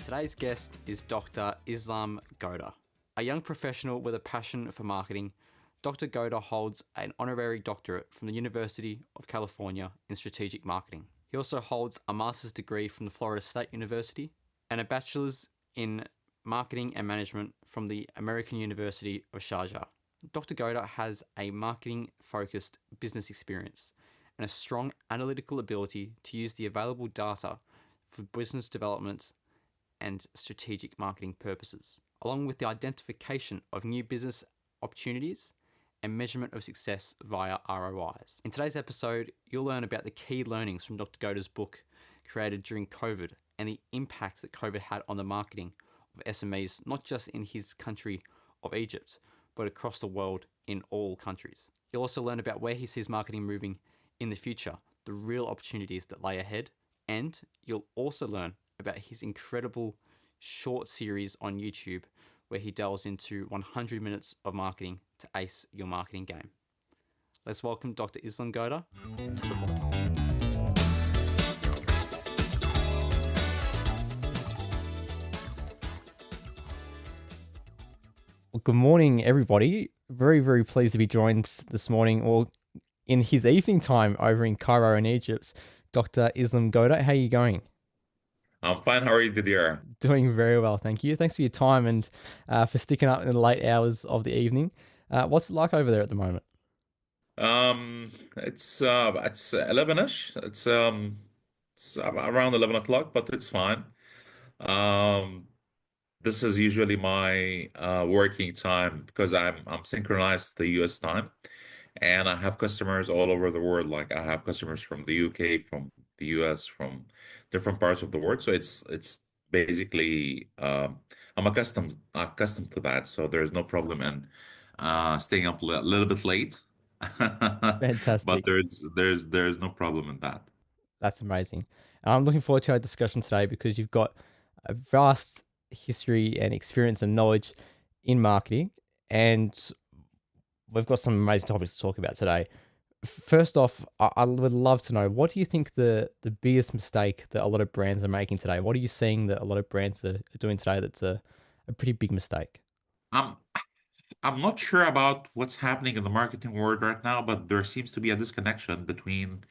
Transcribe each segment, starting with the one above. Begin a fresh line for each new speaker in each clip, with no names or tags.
Today's guest is Dr. Gouda. A young professional with a passion for marketing, Dr. Gouda holds an honorary doctorate from the University of California in strategic marketing. He also holds a master's degree from the Florida State University and a bachelor's in marketing and management from the American University of Sharjah. Dr. Gouda has a marketing-focused business experience and a strong analytical ability to use the available data for business development and strategic marketing purposes, along with the identification of new business opportunities and measurement of success via ROIs. In today's episode, you'll learn about the key learnings from Dr. Gouda's book created during COVID and the impacts that COVID had on the marketing of SMEs, not just in his country of Egypt, but across the world in all countries. You'll also learn about where he sees marketing moving in the future, the real opportunities that lay ahead, and you'll also learn about his incredible short series on YouTube where he delves into 100 minutes of marketing to ace your marketing game. Let's welcome Dr. Gouda to the pod. Well, good morning, everybody. Very, very pleased to be joined this morning, or in his evening time over in Cairo in Egypt, Dr. Gouda. How are you going?
I'm fine. How are you, Didier?
Doing very well, thank you. Thanks for your time and for sticking up in the late hours of the evening. What's it like over there at the moment?
It's 11-ish. It's around 11 o'clock, but it's fine. Um, this is usually my working time because I'm synchronized to the US time, and I have customers all over the world. Like I have customers from the UK, from the US, from different parts of the world. So it's basically I'm accustomed to that. So there's no problem in staying up a little bit late. But
Fantastic.
there's no problem in that.
That's amazing. I'm looking forward to our discussion today because you've got a vast history and experience and knowledge in marketing, and we've got some amazing topics to talk about today. First off, I would love to know, what do you think the biggest mistake that a lot of brands are making today? What are you seeing that a lot of brands are doing today that's a pretty big mistake?
I'm I'm not sure about what's happening in the marketing world right now, but there seems to be a disconnection between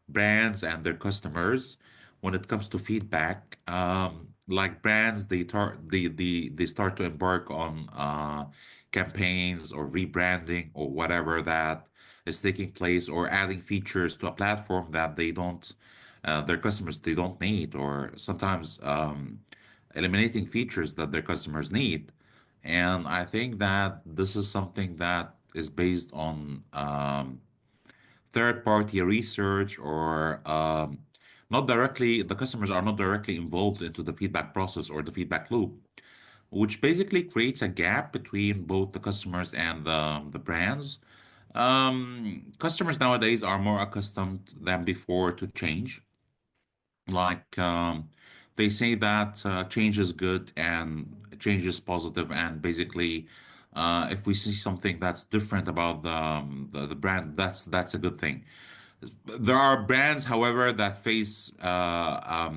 brands and their customers when it comes to feedback. Like brands, they start to embark on campaigns or rebranding or whatever that is taking place, or adding features to a platform that their customers they don't need, or sometimes eliminating features that their customers need. And I think that this is something that is based on third-party research, or not directly, the customers are not directly involved into the feedback process or the feedback loop, which basically creates a gap between both the customers and the brands. Customers nowadays are more accustomed than before to change. Like they say that change is good and change is positive, and basically, if we see something that's different about the brand, that's a good thing. There are brands, however, that face a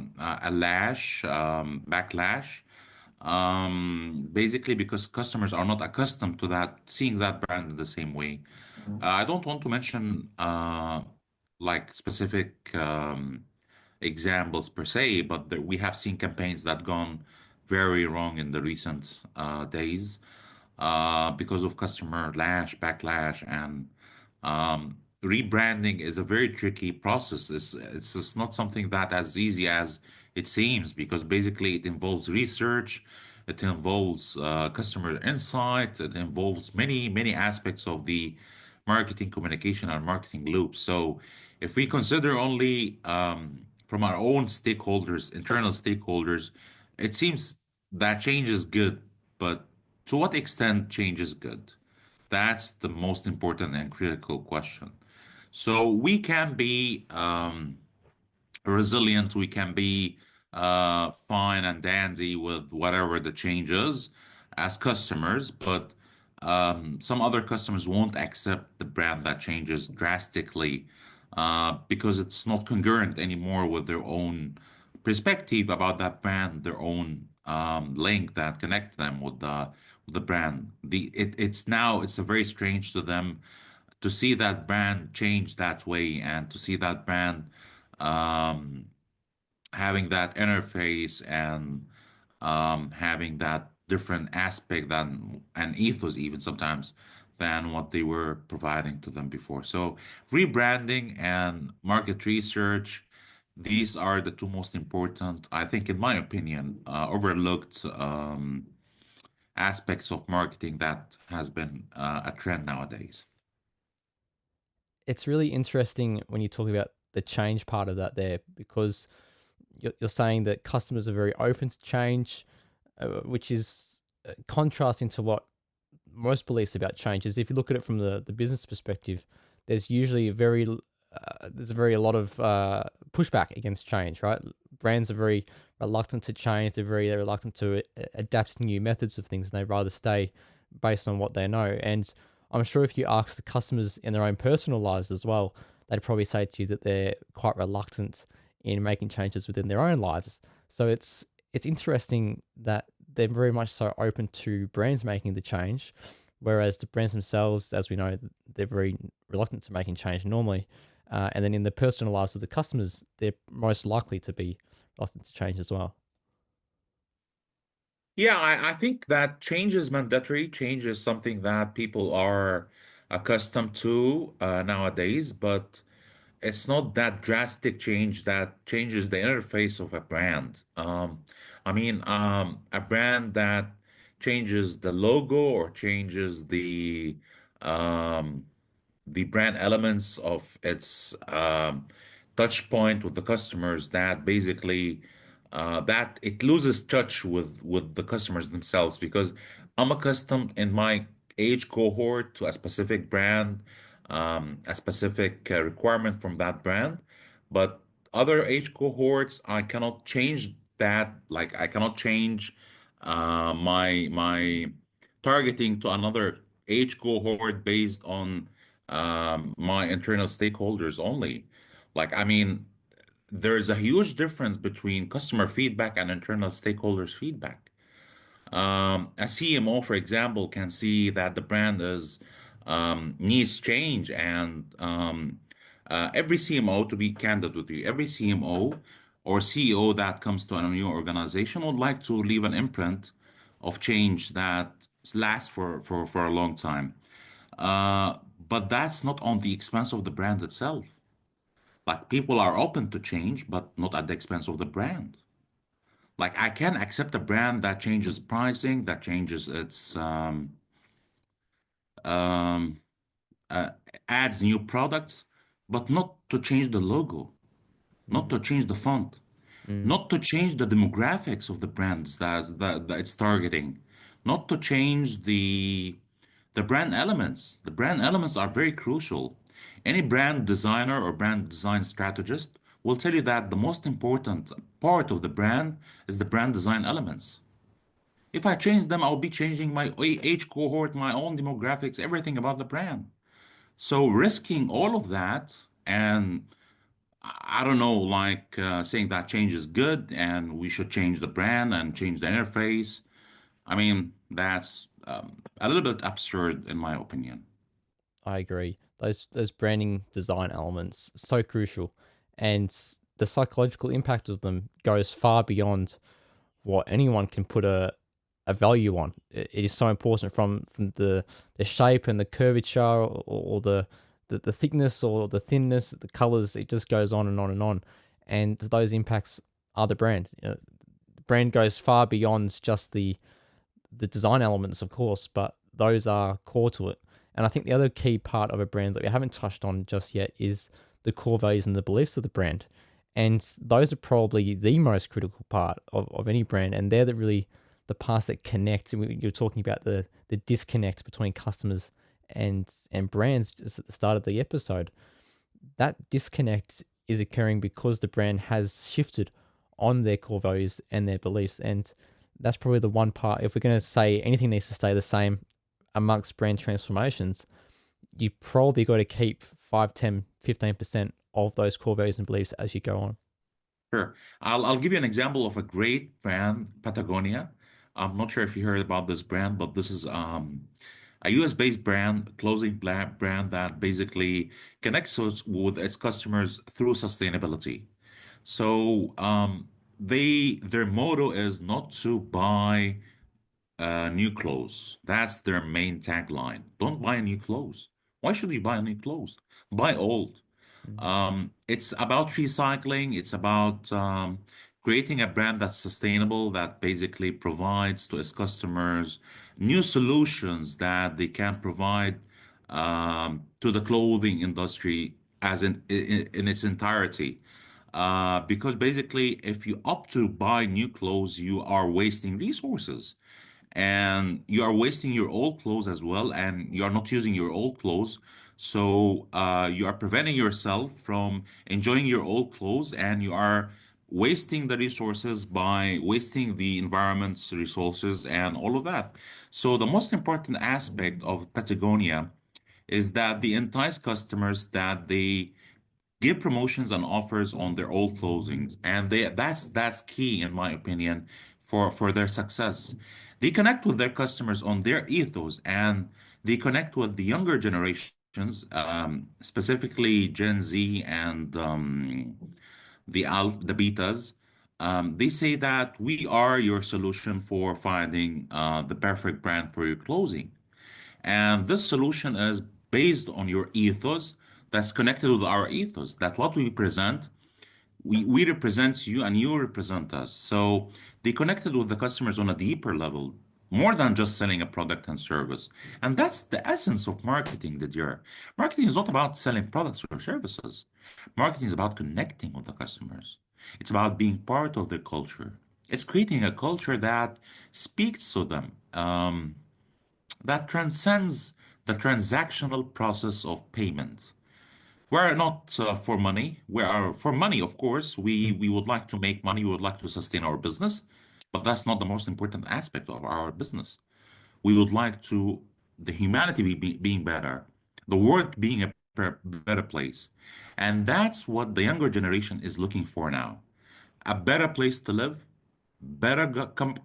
backlash, basically because customers are not accustomed to that, seeing that brand in the same way. I don't want to mention like specific examples per se, but we have seen campaigns that gone very wrong in the recent days because of backlash, and rebranding is a very tricky process. It's just not something that as easy as it seems, because basically it involves research, it involves customer insight, it involves many aspects of the marketing communication and marketing loop. So if we consider only from our own stakeholders, internal stakeholders, it seems that change is good, but to what extent change is good? That's the most important and critical question. So we can be resilient, we can be fine and dandy with whatever the change is as customers, but some other customers won't accept the brand that changes drastically because it's not congruent anymore with their own perspective about that brand, their own link that connect them with the brand. It's a very strange to them to see that brand change that way and to see that brand um, having that interface and having that different aspect than and ethos even sometimes than what they were providing to them before. So rebranding and market research, these are the two most important, I think, in my opinion, overlooked aspects of marketing that has been a trend nowadays.
It's really interesting when you talk about the change part of that there, because you're saying that customers are very open to change, which is contrasting to what most beliefs about change is. If you look at it from the business perspective, there's usually there's a very a lot of pushback against change, right? Brands are very reluctant to change. They're reluctant to adapt to new methods of things, and they rather stay based on what they know. And I'm sure if you ask the customers in their own personal lives as well, they'd probably say to you that they're quite reluctant in making changes within their own lives. So it's interesting that they're very much so open to brands making the change, whereas the brands themselves, as we know, they're very reluctant to making change normally. And then in the personal lives of the customers, they're most likely to be reluctant to change as well.
Yeah, I think that change is mandatory. Change is something that people are accustomed to nowadays, but it's not that drastic change that changes the interface of a brand. A brand that changes the logo or changes um, the brand elements of its touch point with the customers that basically that it loses touch with the customers themselves because I'm accustomed in my age cohort to a specific brand, a specific requirement from that brand, but other age cohorts I cannot change that. Like I cannot change my targeting to another age cohort based on my internal stakeholders only. Like, I mean, there's a huge difference between customer feedback and internal stakeholders feedback. A CMO, for example, can see that the brand is needs change, and every CMO, to be candid with you, every CMO or CEO that comes to a new organization would like to leave an imprint of change that lasts for a long time. But that's not on the expense of the brand itself. Like people are open to change, but not at the expense of the brand. Like I can accept a brand that changes pricing, that changes its um, uh, adds new products, but not to change the logo, not
Mm.
to change the font,
Mm.
not to change the demographics of the brands that it's targeting, not to change the brand elements. The brand elements are very crucial. Any brand designer or brand design strategist will tell you that the most important part of the brand is the brand design elements. If I change them, I'll be changing my age cohort, my own demographics, everything about the brand. So risking all of that and I don't know, like saying that change is good and we should change the brand and change the interface. I mean, that's a little bit absurd in my opinion.
I agree. Those branding design elements so crucial, and the psychological impact of them goes far beyond what anyone can put a value on. It is so important from the shape and the curvature or the thickness or the thinness, the colors. It just goes on and on and on, and those impacts are the brand. The brand goes far beyond just the design elements, of course, but those are core to it. And I think the other key part of a brand that we haven't touched on just yet is the core values and the beliefs of the brand. And those are probably the most critical part of any brand. And they're the parts that connect. And you're talking about the disconnect between customers and brands just at the start of the episode. That disconnect is occurring because the brand has shifted on their core values and their beliefs. And that's probably the one part. If we're going to say anything needs to stay the same amongst brand transformations, you probably got to keep 5, 10, 15% of those core values and beliefs as you go on.
Sure. I'll give you an example of a great brand, Patagonia. I'm not sure if you heard about this brand, but this is a US-based brand, brand that basically connects us with its customers through sustainability. So their motto is not to buy new clothes. That's their main tagline. Don't buy new clothes. Why should you buy new clothes? Buy old.
Mm.
It's about recycling. It's about creating a brand that's sustainable, that basically provides to its customers new solutions that they can provide to the clothing industry as in its entirety. Because basically, if you opt to buy new clothes, you are wasting resources and you are wasting your old clothes as well, and you are not using your old clothes. So you are preventing yourself from enjoying your old clothes, and you are wasting the resources by wasting the environment's resources and all of that. So the most important aspect of Patagonia is that they entice customers, that they give promotions and offers on their old closings, and that's key in my opinion for their success. They connect with their customers on their ethos, and they connect with the younger generations, specifically Gen Z and the betas. They say that we are your solution for finding the perfect brand for your closing, and this solution is based on your ethos, that's connected with our ethos, that what we present, we represent you and you represent us. So they connected with the customers on a deeper level, more than just selling a product and service. And that's the essence of marketing, Didier. Marketing is not about selling products or services. Marketing is about connecting with the customers. It's about being part of their culture. It's creating a culture that speaks to them. That transcends the transactional process of payment. We're not for money. We are for money, of course. We
Mm.
we would like to make money. We would like to sustain our business, but that's not the most important aspect of our business. We would like to the humanity being better, the world being a better place, and that's what the younger generation is looking for now. A better place to live, better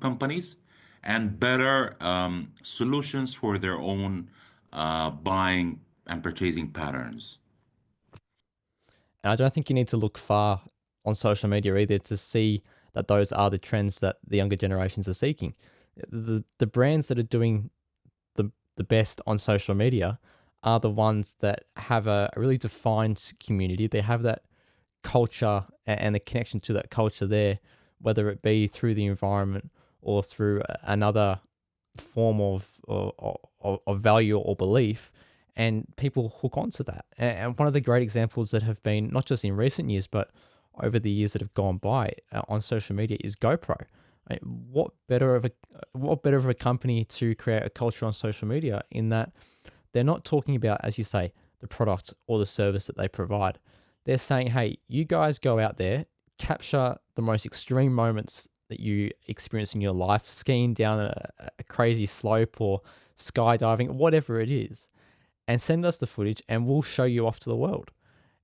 companies, and better solutions for their own buying and purchasing patterns.
And I don't think you need to look far on social media either to see that those are the trends that the younger generations are seeking. The brands that are doing the best on social media are the ones that have a really defined community. They have that culture and the connection to that culture there, whether it be through the environment or through another form of value or belief, and people hook onto that. And one of the great examples that have been not just in recent years but over the years that have gone by on social media is GoPro. What better of a company to create a culture on social media in that they're not talking about, as you say, the product or the service that they provide. They're saying, hey, you guys go out there, capture the most extreme moments that you experience in your life, skiing down a crazy slope or skydiving, whatever it is, and send us the footage and we'll show you off to the world.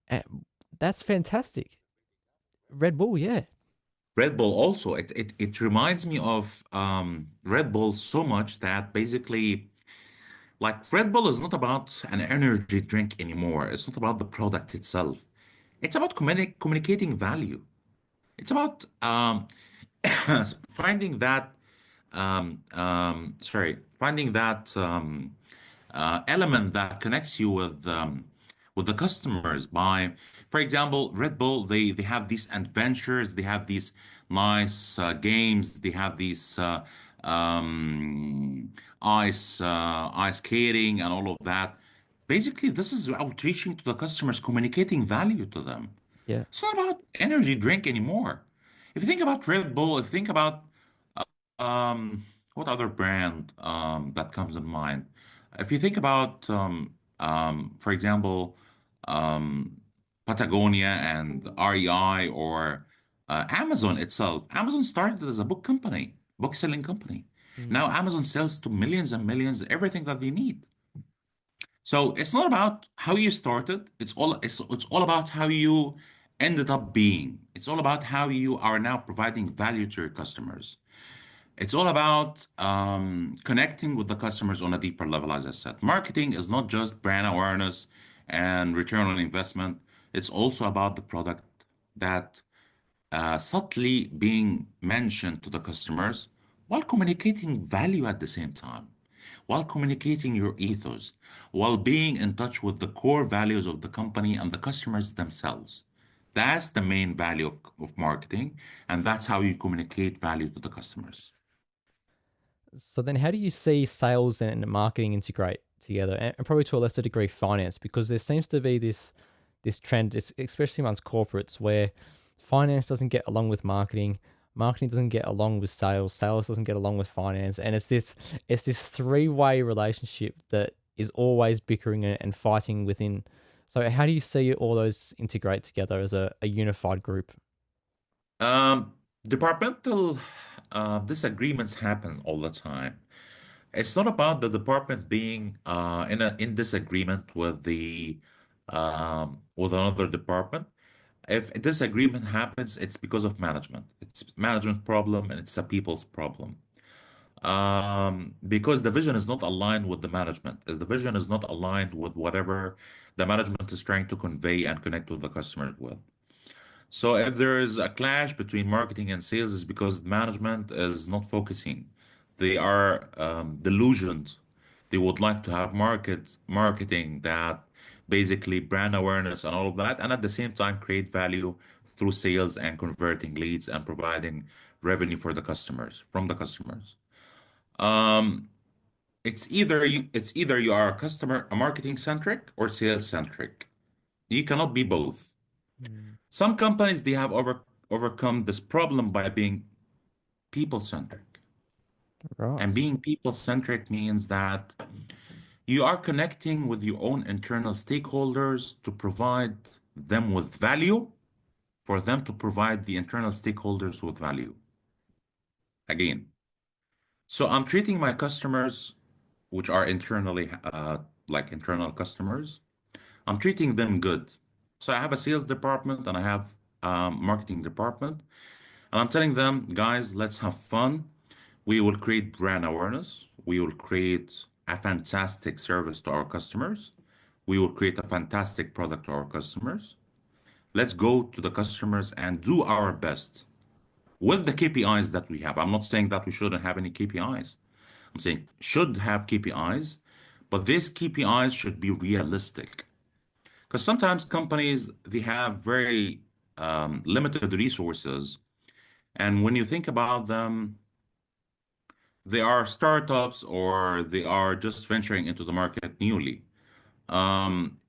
And that's fantastic. Red Bull, yeah.
Red Bull also, it reminds me of Red Bull so much that basically, like Red Bull is not about an energy drink anymore. It's not about the product itself. It's about communicating value. It's about finding that finding that element that connects you with the customers. By, for example, Red Bull, they have these adventures, they have these nice games, they have these ice skating and all of that. Basically, this is outreaching to the customers, communicating value to them.
Yeah.
It's not about energy drink anymore. If you think about Red Bull, if you think about what other brand that comes in mind? If you think about, for example, um, Patagonia and REI or Amazon itself, Amazon started as a book company, book selling company.
Mm.
Now Amazon sells to millions and millions everything that they need. So it's not about how you started. It's all about how you ended up being. It's all about how you are now providing value to your customers. It's all about connecting with the customers on a deeper level, as I said. Marketing is not just brand awareness and return on investment. It's also about the product that subtly being mentioned to the customers while communicating value at the same time, while communicating your ethos, while being in touch with the core values of the company and the customers themselves. That's the main value of marketing, and that's how you communicate value to the customers.
So then, how do you see sales and marketing integrate together, and probably to a lesser degree finance? Because there seems to be this trend, especially amongst corporates, where finance doesn't get along with marketing, marketing doesn't get along with sales, sales doesn't get along with finance, and it's this three-way relationship that is always bickering and fighting within. So how do you see all those integrate together as a unified group?
Departmental disagreements happen all the time. It's not about the department being in disagreement with another department. If a disagreement happens, it's because of management. It's management problem and it's a people's problem. Because the vision is not aligned with the management. The vision is not aligned with whatever the management is trying to convey and connect with the customer with. So if there is a clash between marketing and sales, it's because management is not focusing. They are delusioned. They would like to have marketing that basically brand awareness and all of that, and at the same time create value through sales and converting leads and providing revenue for the customers from the customers. Um, it's either you are a marketing centric or sales centric. You cannot be both.
Mm.
Some companies they have overcome this problem by being people centric. And
Right.
being people centric means that you are connecting with your own internal stakeholders to provide them with value, for them to provide the internal stakeholders with value. Again, so I'm treating my customers, which are internally like internal customers, I'm treating them good. So I have a sales department and I have marketing department. And I'm telling them, guys, let's have fun. We will create brand awareness. We will create a fantastic service to our customers. We will create a fantastic product to our customers. Let's go to the customers and do our best with the KPIs that we have. I'm not saying that we shouldn't have any KPIs. I'm saying should have KPIs, but these KPIs should be realistic. Because sometimes companies, they have very limited resources. And when you think about them, they are startups or they are just venturing into the market newly.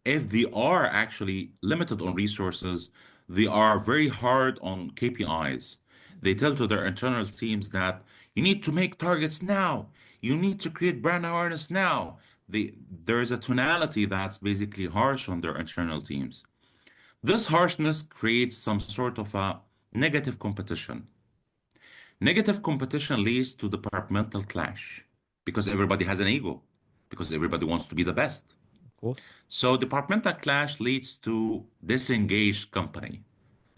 If they are actually limited on resources, they are very hard on KPIs. They tell to their internal teams that you need to make targets now. You need to create brand awareness now. There is a tonality that's basically harsh on their internal teams. This harshness creates some sort of a negative competition. Negative competition leads to departmental clash because everybody has an ego, because everybody wants to be the best.
Of course.
So departmental clash leads to disengaged company,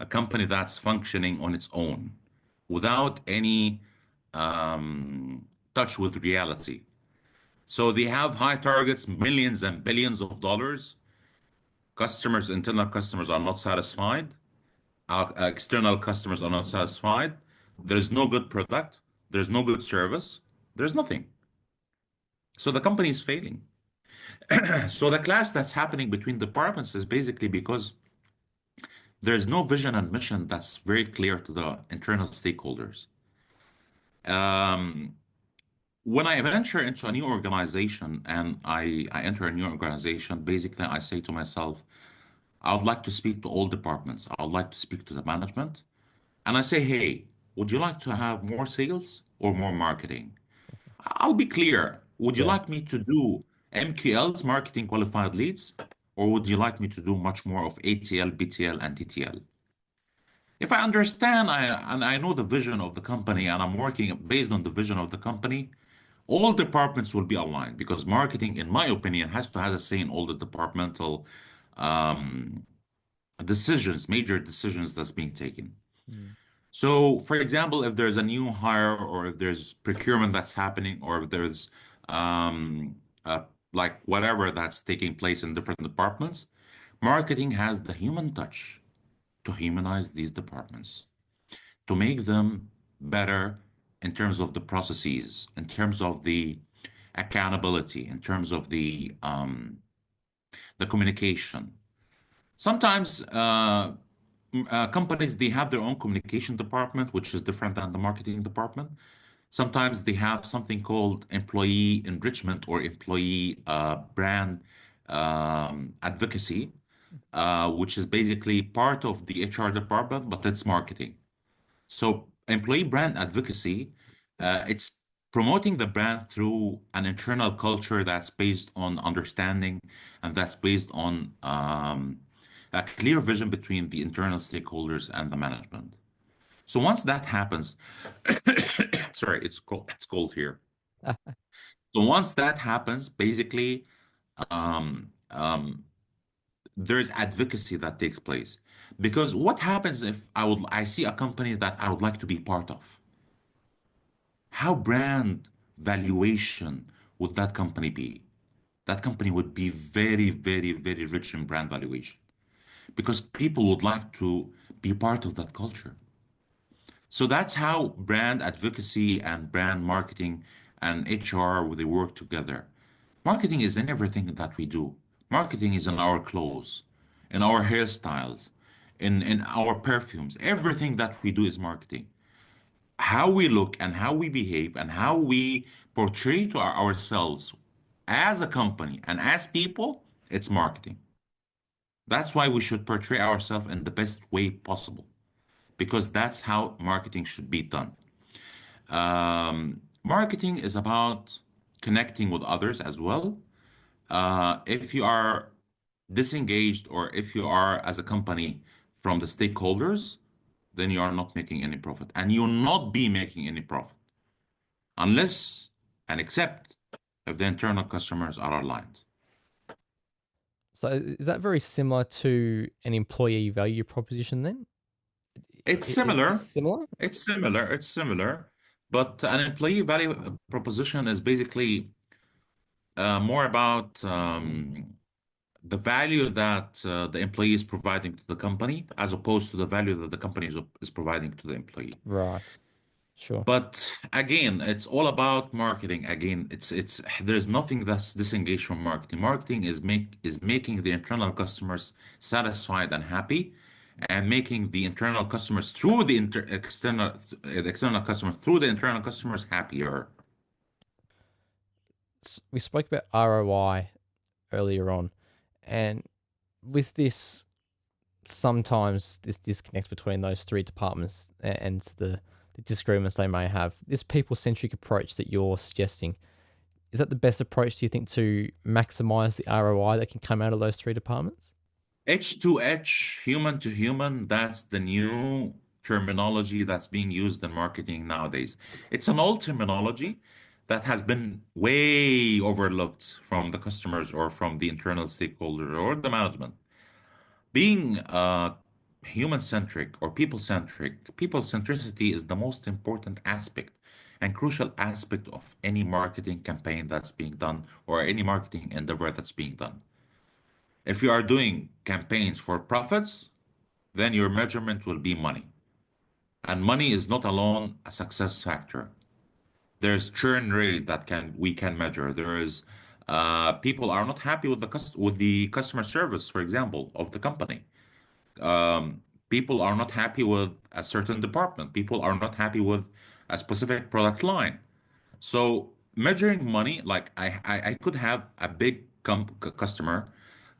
a company that's functioning on its own without any touch with reality. So they have high targets, millions and billions of dollars. Customers, internal customers are not satisfied. External customers are not satisfied. There's no good product. There's no good service. There's nothing. So the company is failing. So the clash that's happening between departments is basically because there's no vision and mission that's very clear to the internal stakeholders. Um, when I venture into a new organization and I enter a new organization, basically I say to myself, I would like to speak to all departments. I would like to speak to the management. And I say, hey, would you like to have more sales or more marketing? I'll be clear. Would you
Yeah.
like me to do MQLs, marketing qualified leads, or would you like me to do much more of ATL, BTL, and TTL? If I understand and I know the vision of the company and I'm working based on the vision of the company, all departments will be aligned because marketing, in my opinion, has to have a say in all the departmental decisions, major decisions that's being taken.
Mm.
So, for example, if there's a new hire or if there's procurement that's happening or if there's um, uh, like whatever that's taking place in different departments, marketing has the human touch to humanize these departments, to make them better in terms of the processes, in terms of the accountability, in terms of the communication. Sometimes companies they have their own communication department, which is different than the marketing department. Sometimes they have something called employee enrichment or employee brand advocacy, which is basically part of the HR department, but it's marketing. So employee brand advocacy, it's promoting the brand through an internal culture that's based on understanding and that's based on a clear vision between the internal stakeholders and the management. So once that happens, sorry, it's cold here. So once that happens, basically, um, um, there's advocacy that takes place. Because what happens if I see a company that I would like to be part of? How brand valuation would that company be? That company would be very, very, very rich in brand valuation because people would like to be part of that culture. So that's how brand advocacy and brand marketing and HR they work together. Marketing is in everything that we do. Marketing is in our clothes, in our hairstyles, in our perfumes. Everything that we do is marketing. How we look and how we behave and how we portray to ourselves as a company and as people, it's marketing. That's why we should portray ourselves in the best way possible because that's how marketing should be done. Marketing is about connecting with others as well. If you are disengaged or if you are as a company from the stakeholders, then you are not making any profit and you'll not be making any profit unless and except if the internal customers are aligned.
So is that very similar to an employee value proposition then?
It's
Is
similar.
similar?
It's similar. It's similar. But an employee value proposition is basically more about the value that the employee is providing to the company as opposed to the value that the company is providing to the employee.
Right. Sure.
But again, it's all about marketing. Again, it's there's nothing that's disengaged from marketing. Marketing is making the internal customers satisfied and happy, and making the internal customers through the external customers through the internal customers happier.
We spoke about ROI earlier on, and with this, sometimes this disconnect between those three departments and the disagreements they may have. This people centric approach that you're suggesting, is that the best approach, do you think, to maximize the ROI that can come out of those three departments?
Edge to edge, human to human, that's the new terminology that's being used in marketing nowadays. It's an old terminology that has been way overlooked from the customers or from the internal stakeholder or the management. Being human centric or people centricity is the most important aspect and crucial aspect of any marketing campaign that's being done or any marketing endeavor that's being done. If you are doing campaigns for profits, then your measurement will be money. And money is not alone a success factor. There's churn rate that can we can measure. There is people are not happy with with the customer service, for example, of the company. People are not happy with a certain department. People are not happy with a specific product line. So measuring money, like I could have a big customer,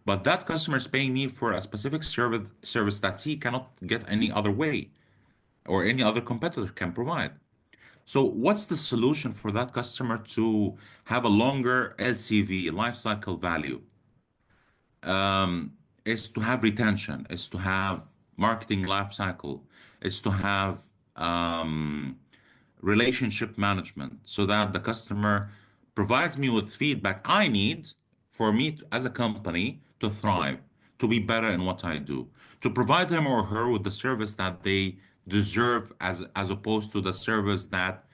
but that customer is paying me for a specific service that he cannot get any other way or any other competitor can provide. So what's the solution for that customer to have a longer LCV, life cycle value? Is to have retention, is to have marketing life cycle, is to have um, relationship management so that the customer provides me with feedback I need for me as a company to thrive, to be better in what I do, to provide him or her with the service that they deserve as opposed to the service that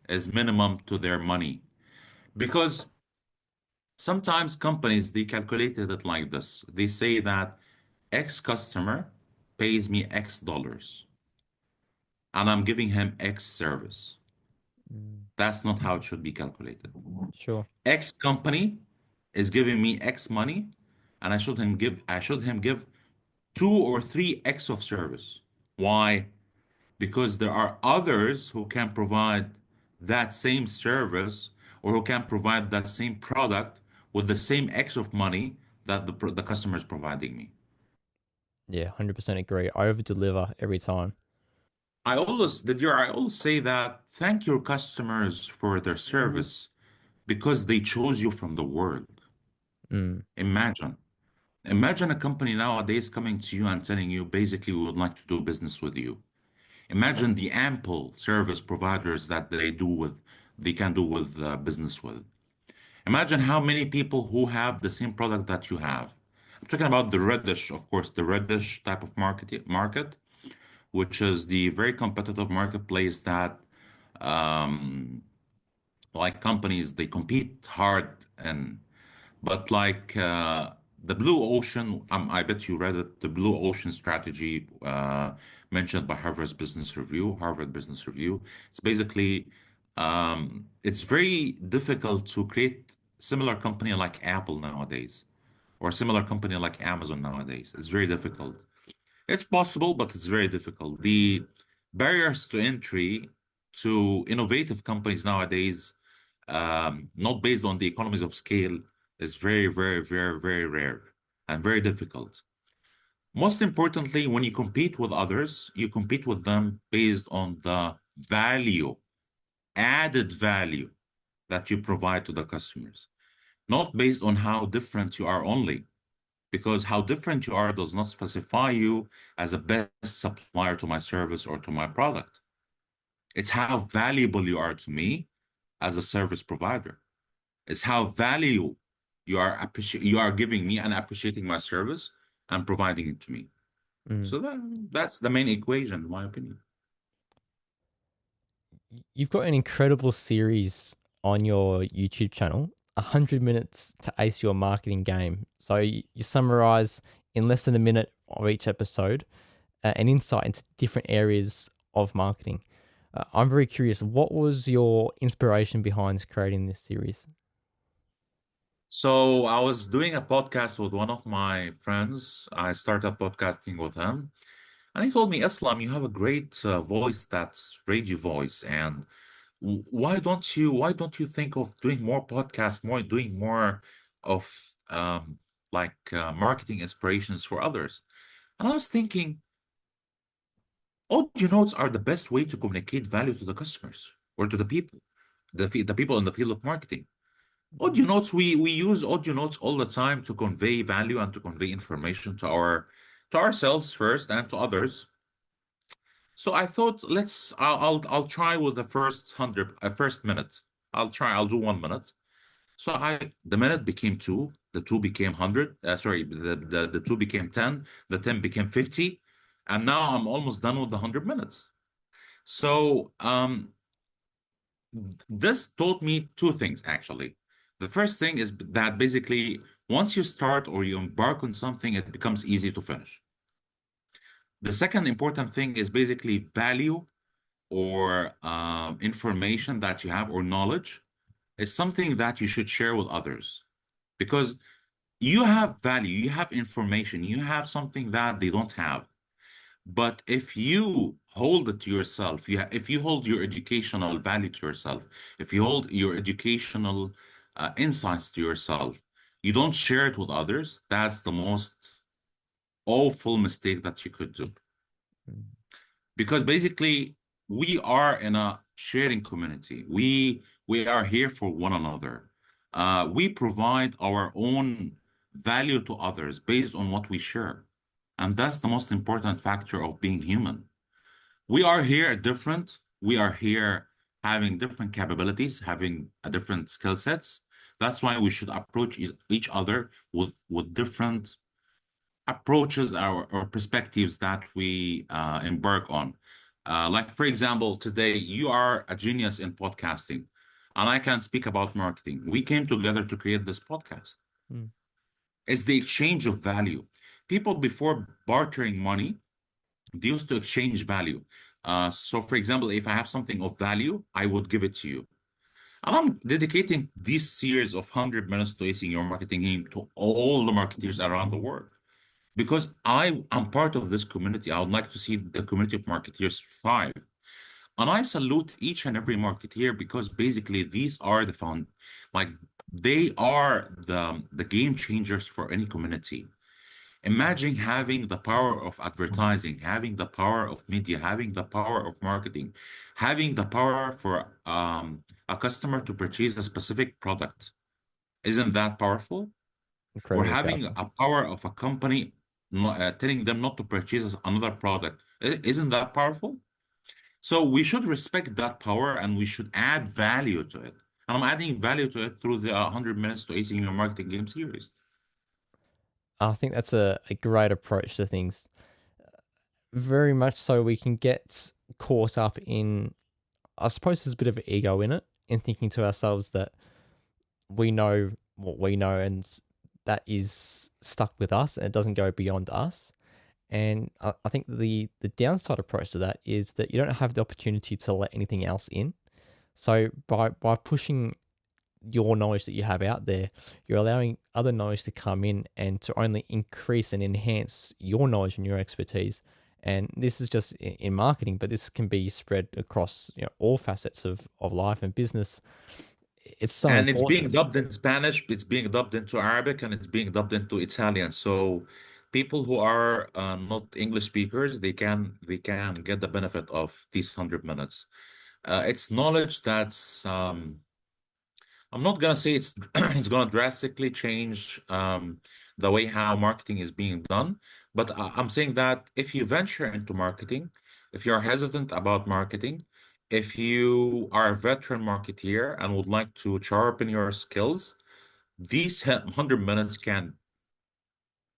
is minimum to their money. Because sometimes companies they calculated it like this. They say that X customer pays me X dollars and I'm giving him X service.
Mm.
That's not how it should be calculated.
Sure.
X company is giving me X money and I should him give 2 or 3x of service. Why? Because there are others who can provide that same service or who can provide that same product with the same X of money that the customer is providing me.
Yeah, 100% agree. I over deliver every time.
I always say that thank your customers for their service because they chose you from the world.
Mm.
Imagine. Imagine a company nowadays coming to you and telling you basically we would like to do business with you. Imagine the ample service providers that they can do with business with. Imagine how many people who have the same product that you have. I'm talking about the reddish, of course, the reddish type of market, which is the very competitive marketplace that like companies they compete hard and but the blue ocean, I bet you read it, the blue ocean strategy mentioned by Harvard Business Review. It's basically it's very difficult to create similar company like Apple nowadays or similar company like Amazon nowadays. It's very difficult. It's possible, but it's very difficult. The barriers to entry to innovative companies nowadays, not based on the economies of scale, is very, very, very, very rare and very difficult. Most importantly, when you compete with others, you compete with them based on the value, added value that you provide to the customers, not based on how different you are only, because how different you are does not specify you as a best supplier to my service or to my product. It's how valuable you are to me as a service provider. It's how value you are giving me and appreciating my service and providing it to me.
Mm.
So that's the main equation, in my opinion.
You've got an incredible series on your YouTube channel, 100 minutes to ace your marketing game. So you summarize in less than a minute of each episode an insight into different areas of marketing. I'm very curious, what was your inspiration behind creating this series?
So I was doing a podcast with one of my friends. I started podcasting with him, and he told me, Islam, you have a great voice, that's radio voice, and why don't you think of doing more podcasts, doing more of marketing inspirations for others? And I was thinking, audio notes are the best way to communicate value to the customers or to the people, the people in the field of marketing. Audio notes, we use audio notes all the time to convey value and to convey information to ourselves first and to others. So I thought I'll try with the first minute. I'll do 1 minute. So the minute became two, the two became 100, sorry, the two became 10, the 10 became 50, and now I'm almost done with the 100 minutes. So this taught me two things actually. The first thing is that basically once you start or you embark on something, it becomes easy to finish. The second important thing is basically value or information that you have or knowledge is something that you should share with others because you have value, you have information, you have something that they don't have. But if you hold it to yourself, if you hold your educational value to yourself, if you hold your educational insights to yourself, you don't share it with others, that's the most awful mistake that you could do. Because basically, we are in a sharing community. We are here for one another. We provide our own value to others based on what we share. And that's the most important factor of being human. We are here different. We are here having different capabilities, having a different skill sets. That's why we should approach each other with different approaches or perspectives that we embark on. Like, for example, today you are a genius in podcasting, and I can speak about marketing. We came together to create this podcast.
Mm.
It's the exchange of value. People before bartering money, they used to exchange value. So, for example, if I have something of value, I would give it to you. And I'm dedicating this series of 100 minutes to acing your marketing game to all the marketeers around the world because I am part of this community. I would like to see the community of marketeers thrive. And I salute each and every marketeer because basically these are the found, like they are the game changers for any community. Imagine having the power of advertising, having the power of media, having the power of marketing, having the power for a customer to purchase a specific product. Isn't that powerful? Or
Incredibly
having
powerful.
a power of a company telling them not to purchase another product. Isn't that powerful? So we should respect that power and we should add value to it. And I'm adding value to it through the 100 minutes to acing your marketing game series.
I think that's a great approach to things. Very much so, we can get caught up in, I suppose there's a bit of ego in it, in thinking to ourselves that we know what we know and that is stuck with us and it doesn't go beyond us. And I think the downside approach to that is that you don't have the opportunity to let anything else in. So by pushing your knowledge that you have out there, you're allowing other knowledge to come in and to only increase and enhance your knowledge and your expertise. And this is just in marketing, but this can be spread across, all facets of life and business. It's so
And it's being
important.
dubbed in Spanish, it's being dubbed into Arabic, and it's being dubbed into Italian. So people who are not English speakers, they can get the benefit of these 100 minutes. It's knowledge that's I'm not gonna say it's it's gonna drastically change the way how marketing is being done, but I'm saying that if you venture into marketing, if you're hesitant about marketing, if you are a veteran marketeer and would like to sharpen your skills, these 100 minutes can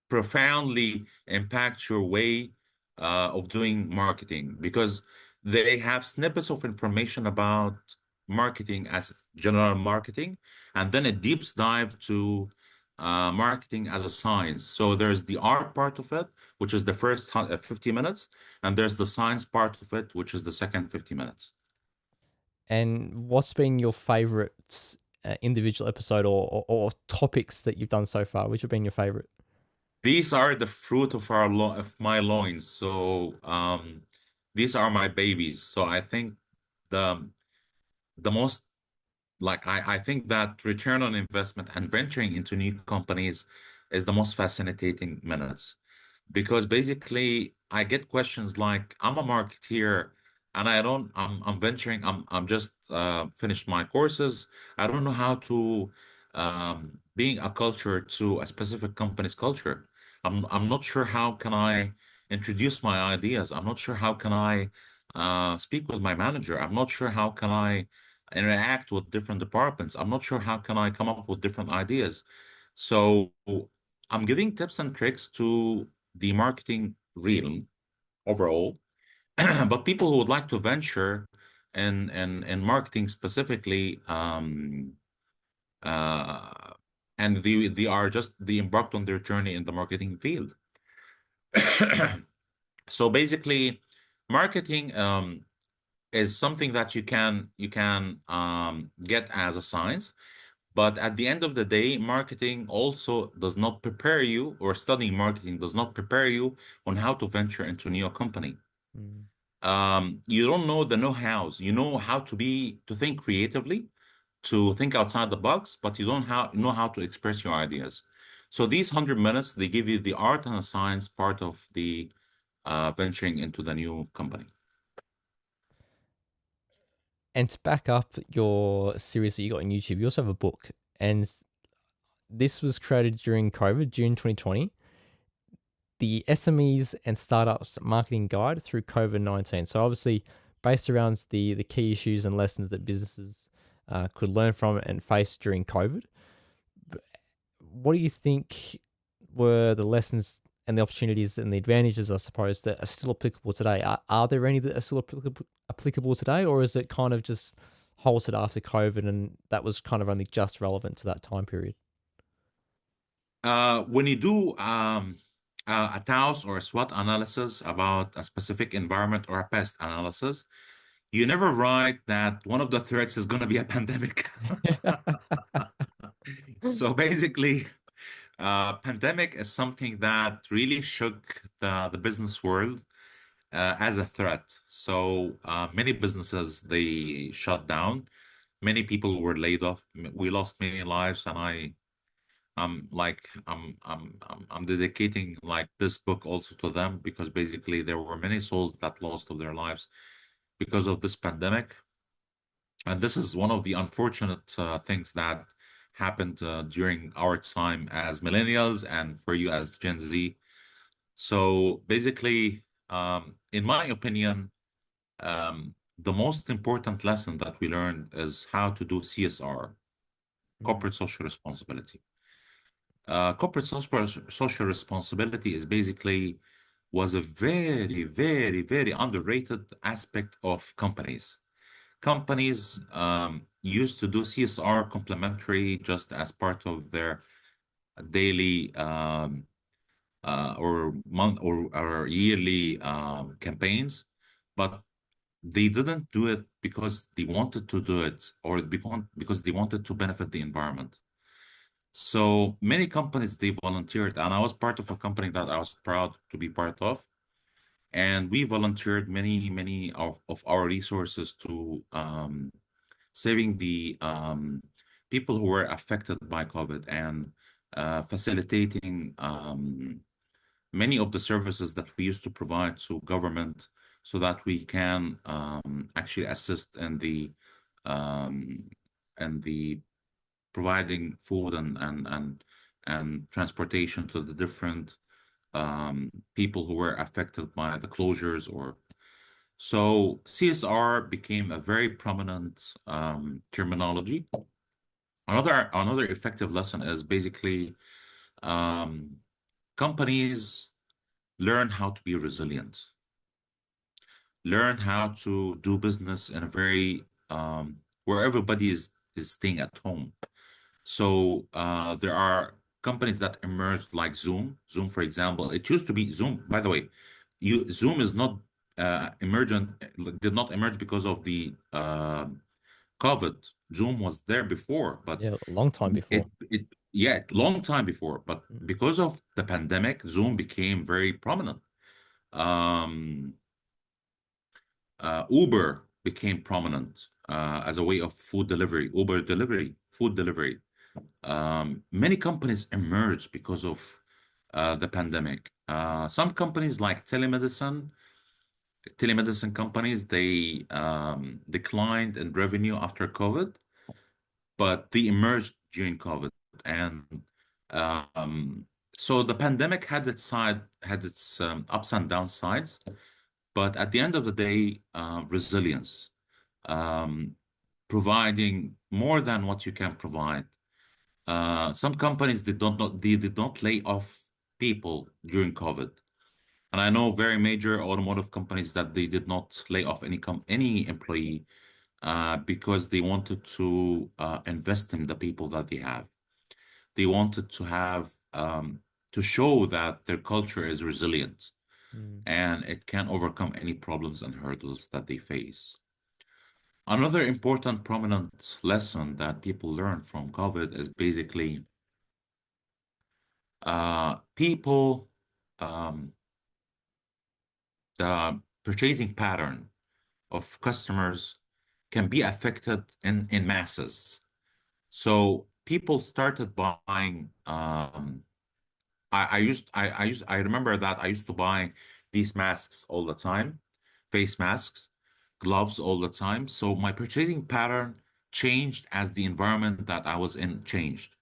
profoundly impact your way of doing marketing because they have snippets of information about marketing as general marketing, and then a deep dive to marketing as a science. So there's the art part of it, which is the first 50 minutes, and there's the science part of it, which is the second 50 minutes.
And what's been your favorite individual episode or topics that you've done so far? Which have been your favorite?
These are the fruit of of my loins. So these are my babies. So I think the the most like I think that return on investment and venturing into new companies is the most fascinating minutes because basically I get questions like I'm a marketeer and I'm venturing I'm just finished my courses. I don't know how to being a culture to a specific company's culture. I'm not sure how can I introduce my ideas. I'm not sure how can I speak with my manager. I'm not sure how can I interact with different departments. I'm not sure how can I come up with different ideas. So I'm giving tips and tricks to the marketing realm overall, but people who would like to venture in marketing specifically, uh, and they are just they embarked on their journey in the marketing field. So basically, marketing is something that you can get as a science. But at the end of the day, marketing also does not prepare you, or studying marketing does not prepare you on how to venture into a new company.
Mm.
You don't know the know-hows. You know how to think creatively, to think outside the box, but you don't know how to express your ideas. So these 100 minutes, they give you the art and the science part of the venturing into the new company.
And to back up your series that you got on YouTube, you also have a book, and this was created during COVID, June 2020. The SMEs and Startups Marketing Guide through COVID-19. So obviously based around the key issues and lessons that businesses could learn from and face during COVID. But what do you think were the lessons and the opportunities and the advantages, I suppose, that are still applicable today. Are there any that are still applicable today, or is it kind of just halted after COVID and that was kind of only just relevant to that time period?
When you do a TAOS or a SWOT analysis about a specific environment or a pest analysis, you never write that one of the threats is going to be a pandemic. So basically, pandemic is something that really shook the business world as a threat. So many businesses they shut down. Many people were laid off. We lost many lives, and I'm dedicating like this book also to them because basically there were many souls that lost of their lives because of this pandemic. And this is one of the unfortunate things that happened during our time as millennials and for you as Gen Z. So basically, in my opinion, the most important lesson that we learned is how to do CSR,
Mm,
corporate social responsibility. Corporate social responsibility is basically was a very, very, very underrated aspect of companies. Companies used to do CSR complementary just as part of their daily or month or yearly campaigns, but they didn't do it because they wanted to do it or because they wanted to benefit the environment. So many companies they volunteered, and I was part of a company that I was proud to be part of. And we volunteered many of our resources to saving the people who were affected by COVID and facilitating many of the services that we used to provide to government so that we can actually assist um, in the providing food and transportation to the different people who were affected by the closures or so CSR became a very prominent terminology. Another effective lesson is basically um, companies learn how to be resilient, learn how to do business in a very where everybody is staying at home. So there are companies that emerged like Zoom. Zoom, for example, it used to be Zoom. By the way, you Zoom is not emergent, did not emerge because of the COVID. Zoom was there before, but
yeah, a long time before.
it yeah, long time before. But
Mm,
because of the pandemic, Zoom became very prominent. Um, Uber became prominent as a way of food delivery, Uber delivery, food delivery. Many companies emerged because of the pandemic. Some companies like telemedicine companies, they declined in revenue after COVID, but they emerged during COVID. And um, so the pandemic had its ups and downsides, but at the end of the day, resilience, um, providing more than what you can provide. Some companies they did not lay off people during COVID. And I know very major automotive companies that they did not lay off any employee because they wanted to invest in the people that they have. They wanted to have to show that their culture is resilient
mm,
and it can overcome any problems and hurdles that they face. Another important prominent lesson that people learn from COVID is basically people, um, the purchasing pattern of customers can be affected in masses. So people started buying. I remember that I used to buy these masks all the time, face masks, gloves all the time. So my purchasing pattern changed as the environment that I was in changed.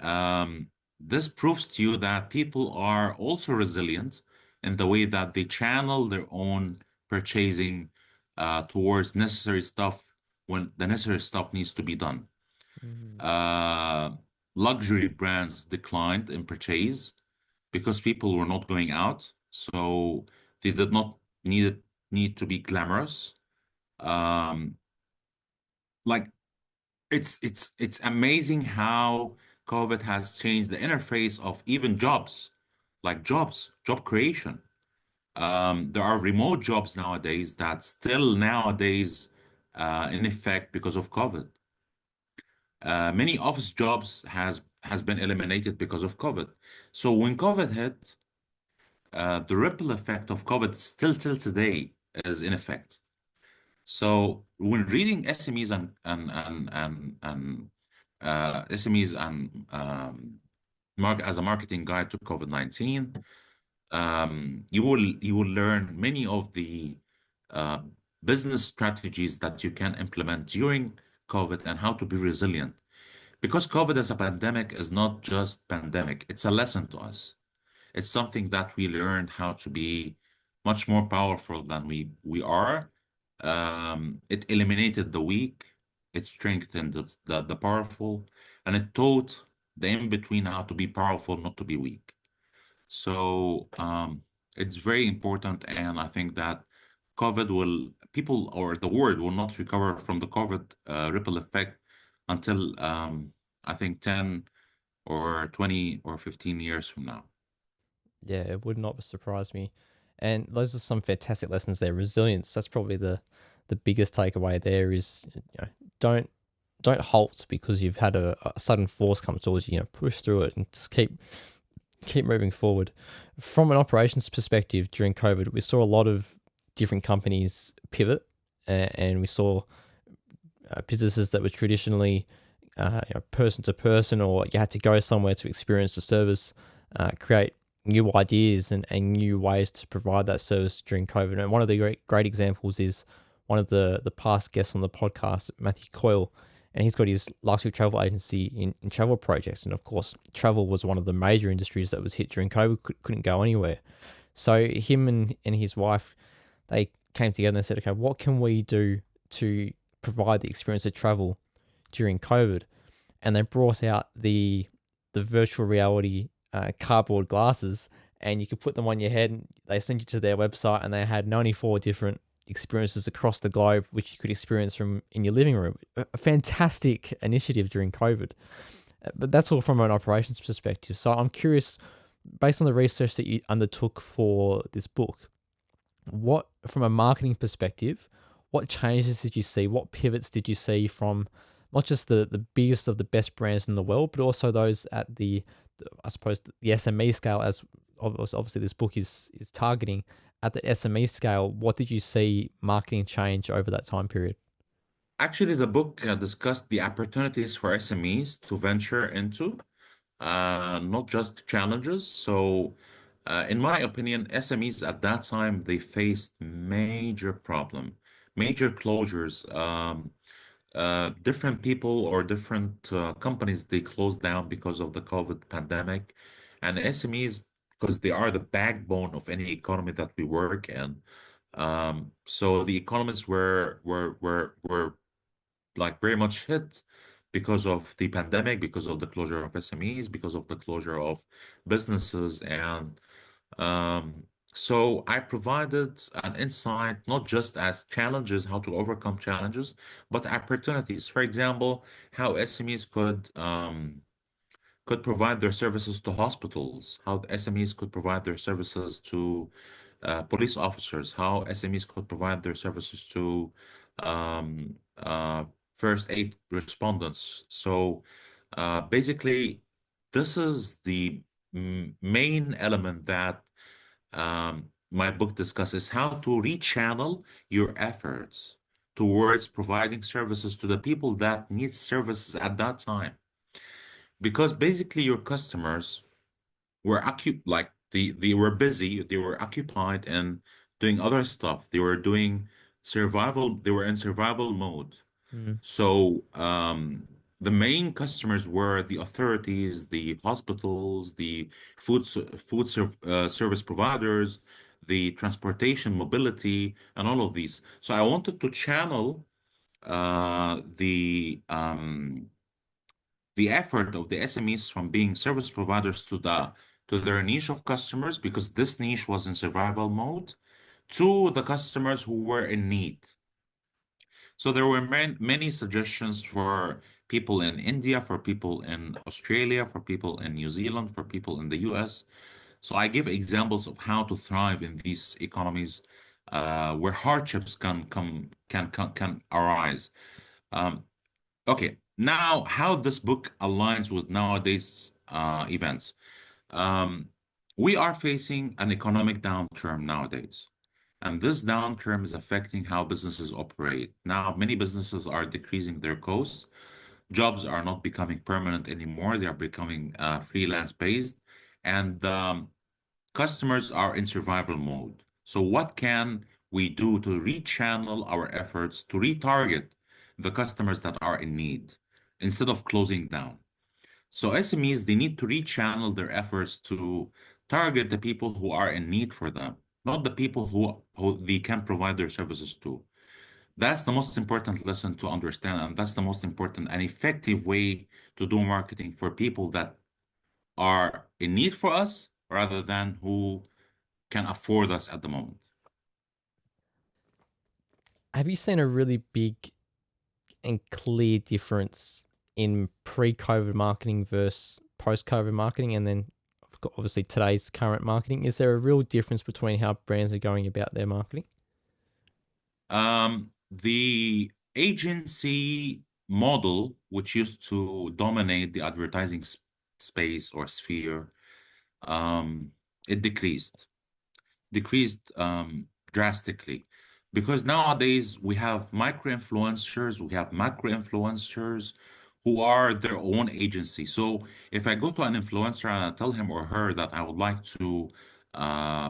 Um, this proves to you that people are also resilient in the way that they channel their own purchasing towards necessary stuff when the necessary stuff needs to be done.
mm,
Uh, Luxury brands declined in purchase. because people were not going out, so they did not need to be glamorous. Um, like it's amazing how COVID has changed the interface of even jobs, like job creation. There are remote jobs nowadays that still nowadays in effect because of COVID. Many office jobs has been eliminated because of COVID. So when COVID hit, the ripple effect of COVID still till today is in effect. So when reading SMEs and SMEs and as a marketing guide to COVID-19, you will learn many of the uh, business strategies that you can implement during COVID and how to be resilient. Because COVID as a pandemic is not just pandemic, it's a lesson to us. It's something that we learned how to be much more powerful than we are. It eliminated the weak, it strengthened the powerful, and it taught the in between how to be powerful, not to be weak. So it's very important, and I think that people or the world will not recover from the COVID ripple effect until I think 10 or 20 or 15 years from now.
Yeah, it would not surprise me. And those are some fantastic lessons there. Resilience, that's probably the biggest takeaway there is, don't don't halt because you've had a sudden force come towards you. Push through it and just keep moving forward. From an operations perspective, during COVID, we saw a lot of different companies pivot, and we saw businesses that were traditionally person to person, or you had to go somewhere to experience the service, create new ideas and new ways to provide that service during COVID. And one of the great examples is one of the past guests on the podcast, Matthew Coyle, and he's got his luxury travel agency in travel projects. And of course, travel was one of the major industries that was hit during COVID, couldn't go anywhere. So him and his wife, they came together and said, okay, what can we do to provide the experience of travel during COVID? And they brought out the virtual reality cardboard glasses, and you could put them on your head. And they sent you to their website, and they had 94 different experiences across the globe, which you could experience from in your living room. A fantastic initiative during COVID. But that's all from an operations perspective. So I'm curious, based on the research that you undertook for this book, what, from a marketing perspective, what changes did you see? What pivots did you see from not just the biggest of the best brands in the world, but also those at I suppose, the SME scale, as obviously this book is targeting at the SME scale? What did you see marketing change over that time period?
Actually, the book discussed the opportunities for SMEs to venture into, not just challenges. So, in my opinion, SMEs at that time they faced major closures. Different people or different companies they closed down because of the COVID pandemic, and SMEs because they are the backbone of any economy that we work in. So the economies were like very much hit because of the pandemic, because of the closure of SMEs, because of the closure of businesses. And so I provided an insight, not just as challenges, how to overcome challenges, but opportunities. For example, how SMEs could provide their services to hospitals, how the SMEs could provide their services to police officers, how SMEs could provide their services to um, uh, first aid respondents. So basically, this is the main element that my book discusses how to rechannel your efforts towards providing services to the people that need services at that time. Because basically, your customers were like they were busy, they were occupied and doing other stuff. They were in survival mode.
Mm.
So the main customers were the authorities, the hospitals, the service providers, the transportation, mobility, and all of these. So I wanted to channel the effort of the SMEs from being service providers to the to their niche of customers because this niche was in survival mode, to the customers who were in need. So there were many suggestions for people in India, for people in Australia, for people in New Zealand, for people in the US. So I give examples of how to thrive in these economies where hardships can arise. Um, okay, now how this book aligns with nowadays events. Um, we are facing an economic downturn nowadays. And this downturn is affecting how businesses operate. Now, many businesses are decreasing their costs. Jobs are not becoming permanent anymore. They are becoming freelance based. And customers are in survival mode. So, what can we do to rechannel our efforts to retarget the customers that are in need instead of closing down? So SMEs, they need to rechannel their efforts to target the people who are in need for them, not the people who they can provide their services to. That's the most important lesson to understand, and that's the most important and effective way to do marketing for people that are in need for us rather than who can afford us at the moment.
Have you seen a really big and clear difference in pre-COVID marketing versus post-COVID marketing, and then obviously today's current marketing? Is there a real difference between how brands are going about their marketing?
The agency model, which used to dominate the advertising space or sphere, um, it decreased drastically because nowadays we have micro influencers, we have macro influencers who are their own agency. So if I go to an influencer and I tell him or her that I would like to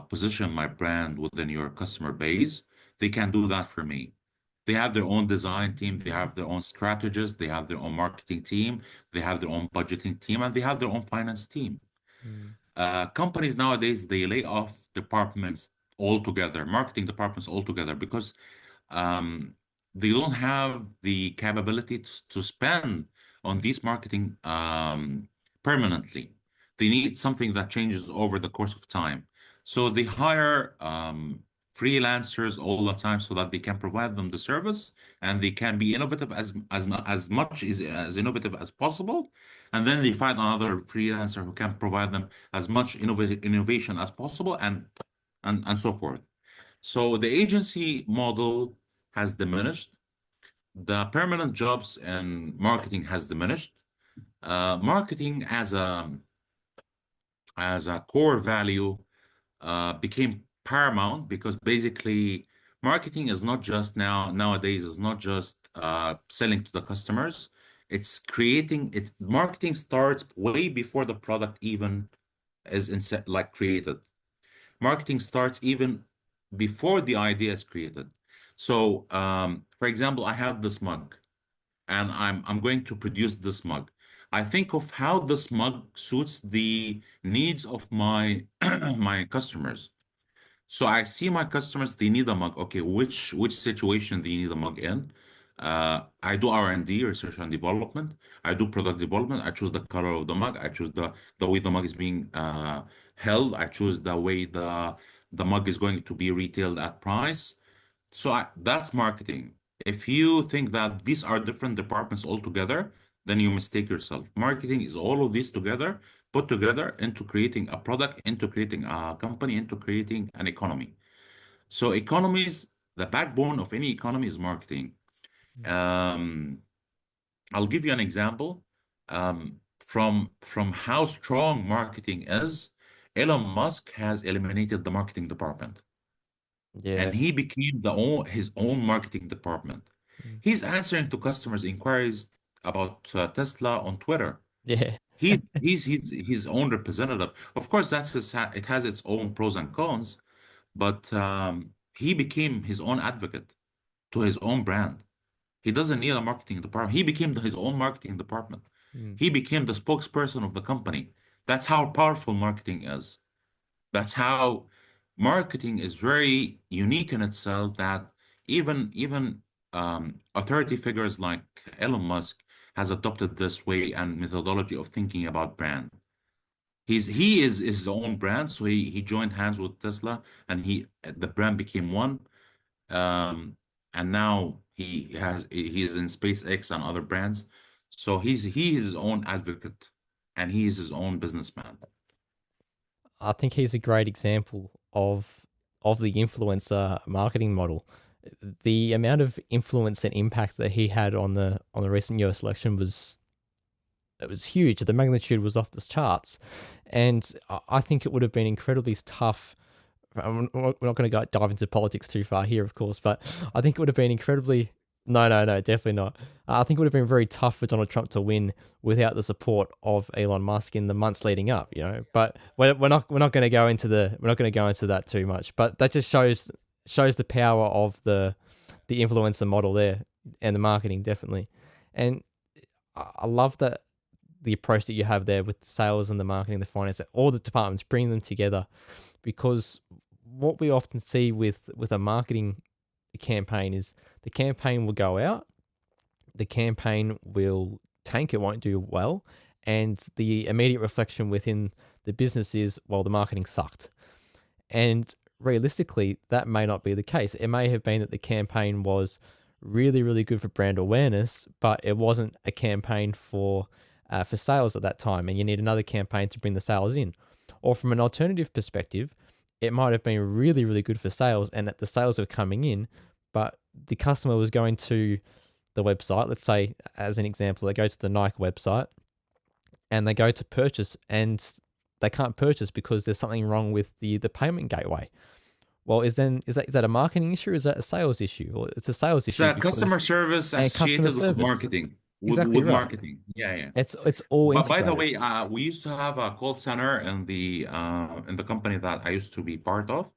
position my brand within your customer base, they can do that for me. They have their own design team, they have their own strategists, they have their own marketing team, they have their own budgeting team, and they have their own finance team.
Mm.
Companies nowadays, they lay off departments altogether, marketing departments altogether, because um, they don't have the capability to spend on these marketing permanently. They need something that changes over the course of time. So they hire freelancers all the time so that they can provide them the service and they can be innovative as much as innovative as possible. And then they find another freelancer who can provide them as much innovation as possible and so forth. So the agency model has diminished. The permanent jobs and marketing has diminished. Marketing as a core value became paramount because basically marketing is not just nowadays is not just selling to the customers. It's creating it. Marketing starts way before the product even is like created. Marketing starts even before the idea is created. So, for example, I have this mug, and I'm going to produce this mug. I think of how this mug suits the needs of my my customers. So I see my customers, they need a mug. Okay, which situation they need a mug in? I do R&D, research and development. I do product development. I choose the color of the mug. I choose the way the mug is being held. I choose the way the mug is going to be retailed at price. So that's marketing. If you think that these are different departments altogether, then you mistake yourself. Marketing is all of these together, put together into creating a product, into creating a company, into creating an economy. So economies, the backbone of any economy is marketing. Um, I'll give you an example from how strong marketing is. Elon Musk has eliminated the marketing department and
Yeah.
he became his own marketing department.
Mm.
He's answering to customers' inquiries about Tesla on Twitter.
Yeah.
He's his own representative. Of course, it has its own pros and cons, but he became his own advocate to his own brand. He doesn't need a marketing department. He became his own marketing department.
Mm.
He became the spokesperson of the company. That's how powerful marketing is. That's how marketing is very unique in itself that even authority figures like Elon Musk has adopted this way and methodology of thinking about brand. He is his own brand, so he joined hands with Tesla, and the brand became one. Um, and now he is in SpaceX and other brands. So he is his own advocate, and he is his own businessman.
I think he's a great example of the influencer marketing model. The amount of influence and impact that he had on the recent US election was, it was huge. The magnitude was off the charts, and I think it would have been incredibly tough. We're not going to dive into politics too far here, of course, but I think it would have been incredibly. No, no, no, definitely not. I think it would have been very tough for Donald Trump to win without the support of Elon Musk in the months leading up. But we're not going to go into that too much. But that just shows the power of the influencer model there, and the marketing, definitely. And I love that, the approach that you have there with the sales and the marketing, the finance, all the departments, bring them together, because what we often see with a marketing campaign is the campaign will go out, the campaign will tank, it won't do well, and the immediate reflection within the business is, well, the marketing sucked. And realistically, that may not be the case. It may have been that the campaign was really, really good for brand awareness, but it wasn't a campaign for sales at that time, and you need another campaign to bring the sales in. Or from an alternative perspective, it might have been really, really good for sales, and that the sales are coming in, but the customer was going to the website. Let's say, as an example, they go to the Nike website and they go to purchase, and they can't purchase because there's something wrong with the payment gateway. Well, is that a marketing issue? Or is that a sales issue? Or it's a sales
It's
issue
a customer
because,
service
and customer
associated with
service.
marketing,
Exactly
with
right.
marketing. Yeah, yeah.
It's all
But by the
integrated.
way, we used to have a call center in the company that I used to be part of.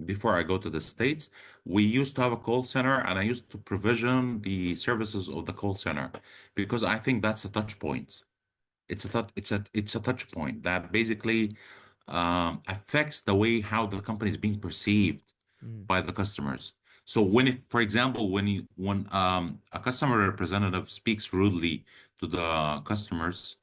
Before I go to the States, we used to have a call center, and I used to provision the services of the call center because I think that's a touch point. It's a touch point that basically affects the way how the company is being perceived
Mm.
by the customers. So for example, when a customer representative speaks rudely to the customers,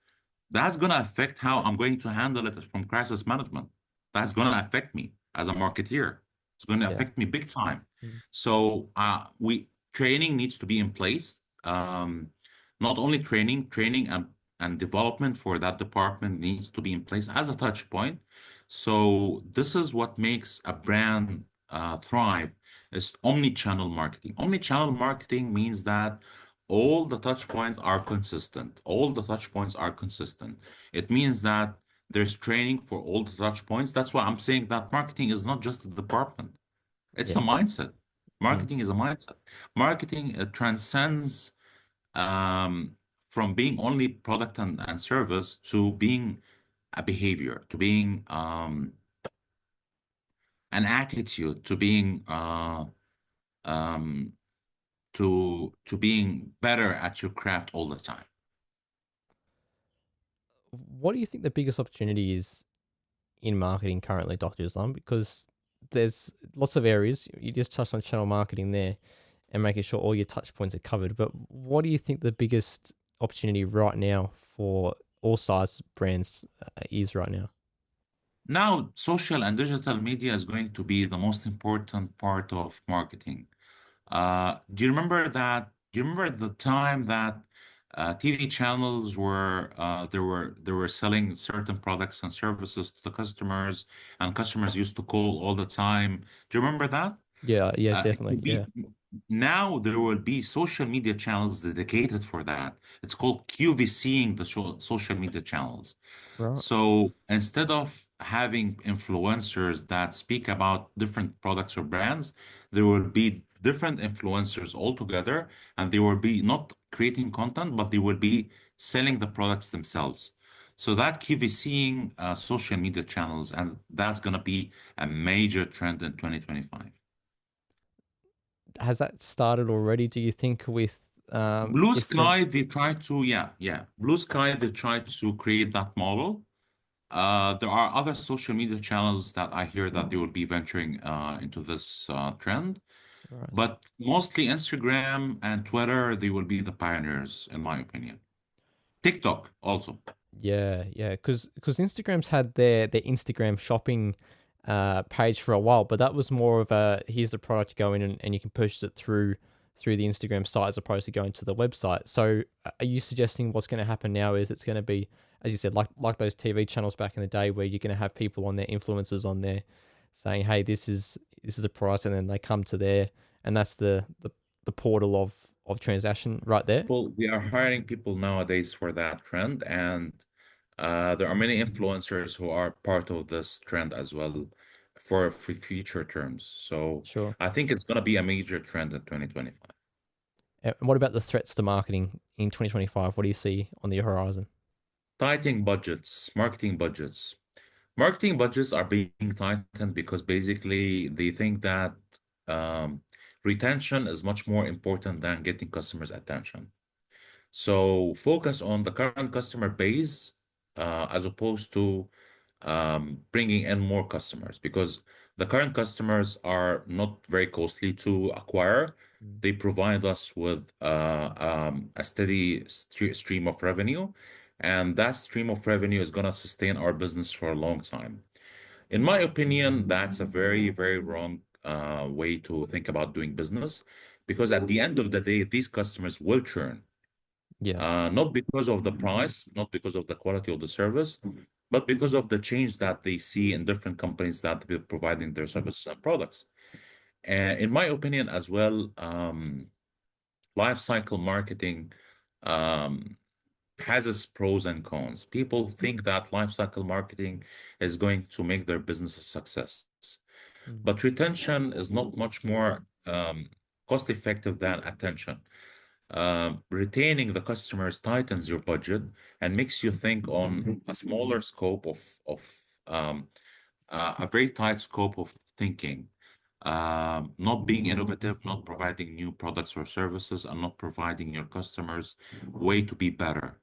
that's going to affect how I'm going to handle it from crisis management. That's going to affect me as a marketeer. It's going to
Yeah.
affect me big time.
Mm.
So we training needs to be in place. Not only training and development for that department needs to be in place as a touch point. So this is what makes a brand thrive is omni-channel marketing. Omni-channel marketing means that all the touch points are consistent. All the touch points are consistent. It means that there's training for all the touch points. That's why I'm saying that marketing is not just a department. It's a
Yeah.
mindset.
Mm.
Marketing is a mindset. Marketing transcends um, from being only product and service to being a behavior, to being an attitude, to being um, to being better at your craft all the time.
What do you think the biggest opportunity is in marketing currently, Dr. Islam? Because there's lots of areas. You just touched on channel marketing there and making sure all your touch points are covered. But what do you think the biggest opportunity right now for all size brands is right now?
Now, social and digital media is going to be the most important part of marketing. Do you remember the time that TV channels were selling certain products and services to the customers, and customers used to call all the time? Do you remember that?
Yeah, yeah,
It will
definitely.
be
Yeah.
now there will be social media channels dedicated for that. It's called QVCing the social media channels.
Right.
So instead of having influencers that speak about different products or brands, there will be different influencers altogether, and they will be not creating content, but they will be selling the products themselves. So that QVCing social media channels, and that's going to be a major trend in 2025.
Has that started already, do you think, with
Blue
different.
Sky, they try to, yeah, yeah. Blue Sky, they try to create that model. There are other social media channels that I hear that they will be venturing into this trend,
Right.
but mostly Instagram and Twitter, they will be the pioneers, in my opinion. TikTok also.
Yeah, because Instagram's had their Instagram shopping page for a while, but that was more of a here's the product, go in and you can purchase it through the Instagram site as opposed to going to the website. So are you suggesting what's going to happen now is it's going to be, as you said, like those TV channels back in the day where you're going to have people on their influencers on there saying, hey, this is a product, and then they come to there, and that's the portal of transaction right there.
Well, we are hiring people nowadays for that trend, and there are many influencers who are part of this trend as well for future terms. So
Sure.
I think it's going to be a major trend in 2025.
And what about the threats to marketing in 2025? What do you see on the horizon?
Tightening budgets, marketing budgets. Marketing budgets are being tightened because basically they think that um, retention is much more important than getting customers' attention. So focus on the current customer base as opposed to bringing in more customers because the current customers are not very costly to acquire.
Mm.
They provide us with a steady stream of revenue, and that stream of revenue is going to sustain our business for a long time. In my opinion, that's a very, very wrong way to think about doing business because at the end of the day, these customers will churn
Yeah.
not because of the price, not because of the quality of the service, but because of the change that they see in different companies that be providing their services and products. And in my opinion, as well, life cycle marketing um, has its pros and cons. People think that life cycle marketing is going to make their business a success,
Mm.
but retention is not much more cost effective than attention. Retaining the customers tightens your budget and makes you think on a smaller scope of um, a very tight scope of thinking. Not being innovative, not providing new products or services, and not providing your customers way to be better.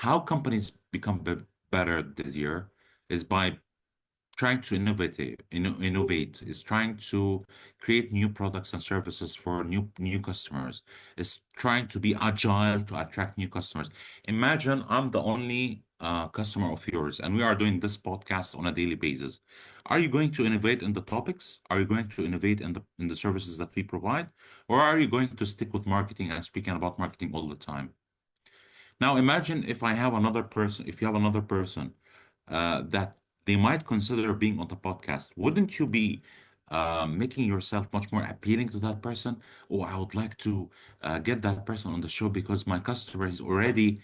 How companies become better this year is by trying to innovate, is trying to create new products and services for new customers, is trying to be agile to attract new customers. Imagine I'm the only customer of yours and we are doing this podcast on a daily basis. Are you going to innovate in the topics? Are you going to innovate in the services that we provide? Or are you going to stick with marketing and speaking about marketing all the time? Now imagine if you have another person that they might consider being on the podcast, wouldn't you be making yourself much more appealing to that person? Oh, I would like to get that person on the show because my customer is already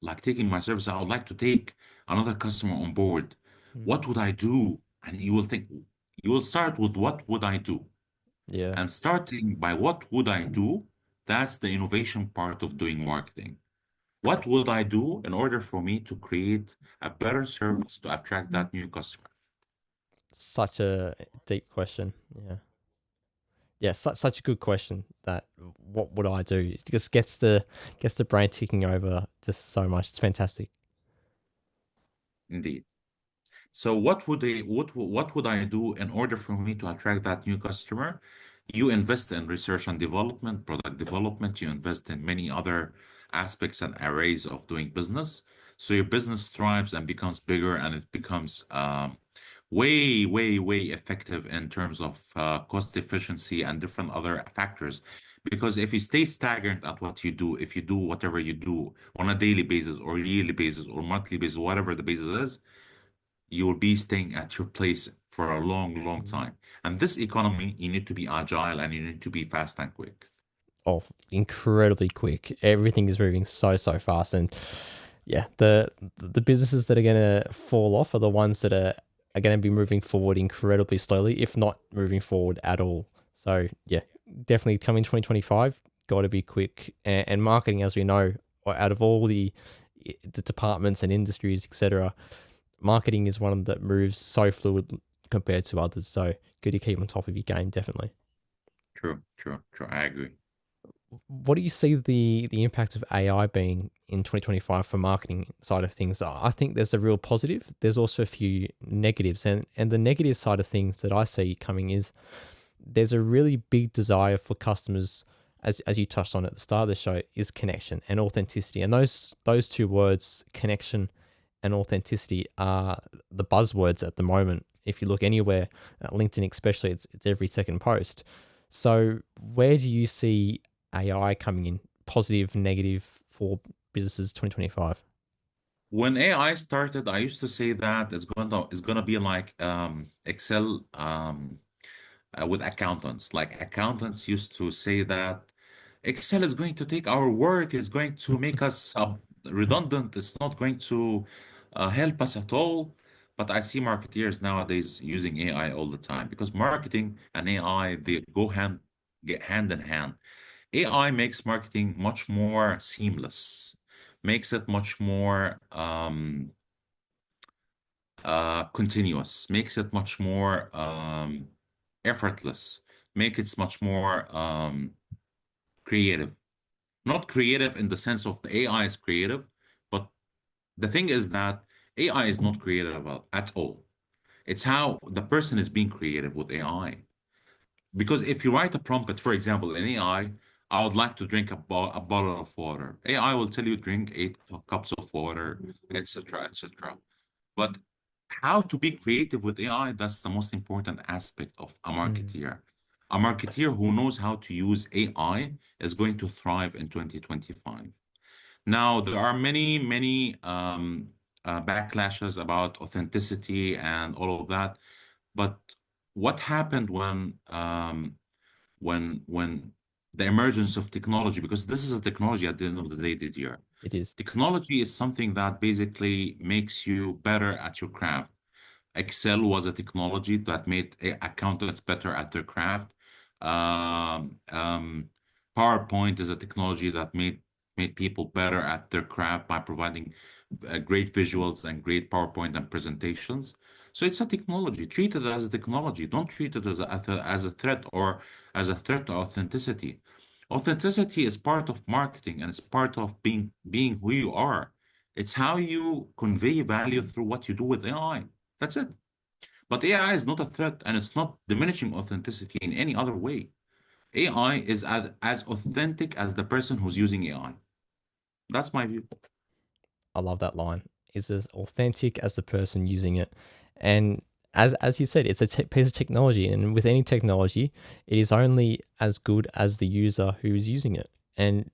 like taking my service. I would like to take another customer on board.
Mm.
What would I do? And you will start with what would I do?
Yeah.
And starting by what would I do, that's the innovation part of doing marketing. What would I do in order for me to create a better service to attract that new customer?
Such a deep question. Yeah. Yeah, such a good question that what would I do? It just gets the brain ticking over just so much. It's fantastic.
Indeed. So what would I do in order for me to attract that new customer? You invest in research and development, product development, you invest in many other aspects and arrays of doing business. So your business thrives and becomes bigger and it becomes way, way, way effective in terms of cost efficiency and different other factors. Because if you stay stagnant at what you do, if you do whatever you do on a daily basis or yearly basis or monthly basis, whatever the basis is, you will be staying at your place for a long, long
Mm.
time. And this economy, you need to be agile and you need to be fast and quick.
Oh, incredibly quick. Everything is moving so fast, and yeah, the businesses that are going to fall off are the ones that are going to be moving forward incredibly slowly, if not moving forward at all. So yeah, definitely coming 2025, got to be quick. And marketing, as we know, out of all the departments and industries, etc., marketing is one that moves so fluid compared to others. So good to keep on top of your game, definitely.
True, true, true. I agree.
What do you see the impact of AI being in 2025 for marketing side of things? I think there's a real positive. There's also a few negatives, and the negative side of things that I see coming is there's a really big desire for customers as you touched on at the start of the show, is connection and authenticity. And those two words, connection and authenticity, are the buzzwords at the moment. If you look anywhere, LinkedIn especially, it's every second post. So where do you see AI coming in, positive, negative, for businesses 2025?
When AI started, I used to say that it's gonna be like Excel with accountants. Like accountants used to say that Excel is going to take our work, it's going to make us redundant, it's not going to help us at all. But I see marketeers nowadays using AI all the time because marketing and AI, they get hand in hand. AI makes marketing much more seamless, makes it much more continuous, makes it much more effortless, make it much more creative. Not creative in the sense of the AI is creative, but the thing is that AI is not creative at all. It's how the person is being creative with AI. Because if you write a prompt, for example, in AI, I would like to drink a bottle of water. AI will tell you drink 8 cups of water, etc., etc. But how to be creative with AI, that's the most important aspect of a
Mm,
marketeer. A marketeer who knows how to use AI is going to thrive in 2025. Now, there are many, many backlashes about authenticity and all of that. But what happened when the emergence of technology, because this is a technology at the end of the day, Didier.
it is.
Technology is something that basically makes you better at your craft. Excel was a technology that made accountants better at their craft. Um, um, PowerPoint is a technology that made people better at their craft by providing great visuals and great PowerPoint and presentations. So it's a technology. Treat it as a technology. Don't treat it as a threat or as a threat to authenticity. Authenticity is part of marketing and it's part of being who you are. It's how you convey value through what you do with AI. That's it. But AI is not a threat and it's not diminishing authenticity in any other way. AI is as authentic as the person who's using AI. That's my view.
I love that line. Is as authentic as the person using it, and as you said, it's a piece of technology, and with any technology, it is only as good as the user who is using it, and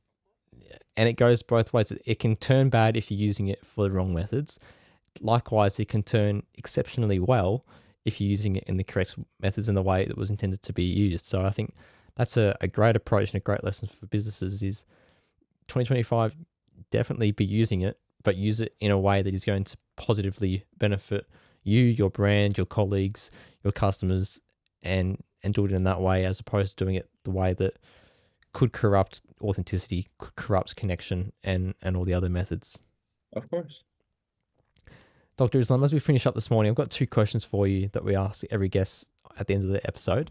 it goes both ways. It can turn bad if you're using it for the wrong methods. Likewise, it can turn exceptionally well if you're using it in the correct methods in the way it was intended to be used. So I think that's a great approach and a great lesson for businesses. Is 2025, definitely be using it, but use it in a way that is going to positively benefit you, your brand, your colleagues, your customers, and do it in that way, as opposed to doing it the way that could corrupt authenticity, could corrupt connection, and all the other methods.
Of course.
Dr. Islam, as we finish up this morning, I've got two questions for you that we ask every guest at the end of the episode.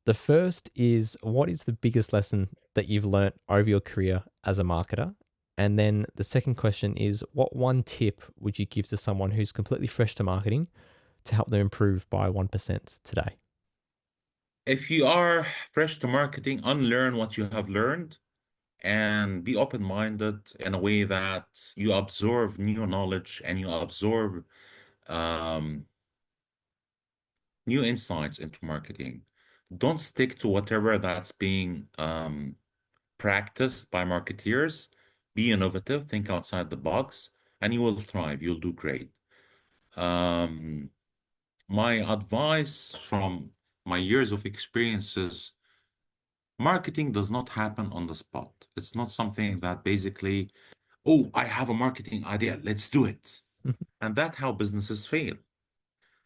The first is, what is the biggest lesson that you've learnt over your career as a marketer? And then the second question is, what one tip would you give to someone who's completely fresh to marketing to help them improve by 1% today?
If you are fresh to marketing, unlearn what you have learned and be open-minded in a way that you absorb new knowledge and you absorb um, new insights into marketing. Don't stick to whatever that's being practiced by marketeers. Be innovative, think outside the box, and you will thrive. You'll do great. Um, my advice from my years of experiences, marketing does not happen on the spot. It's not something that basically, oh, I have a marketing idea, let's do it. And that's how businesses fail.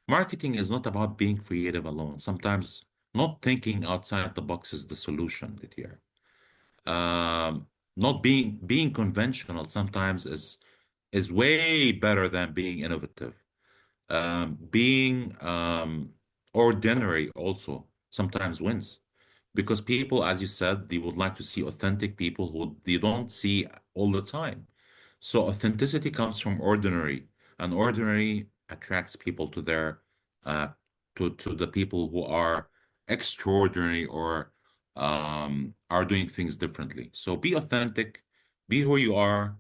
Marketing is not about being creative alone. Sometimes not thinking outside the box is the solution here. Not being conventional sometimes is way better than being innovative. Being ordinary also sometimes wins because people, as you said, they would like to see authentic people who they don't see all the time. So authenticity comes from ordinary, and ordinary attracts people to their uh to the people who are extraordinary or are doing things differently. So be authentic, be who you are,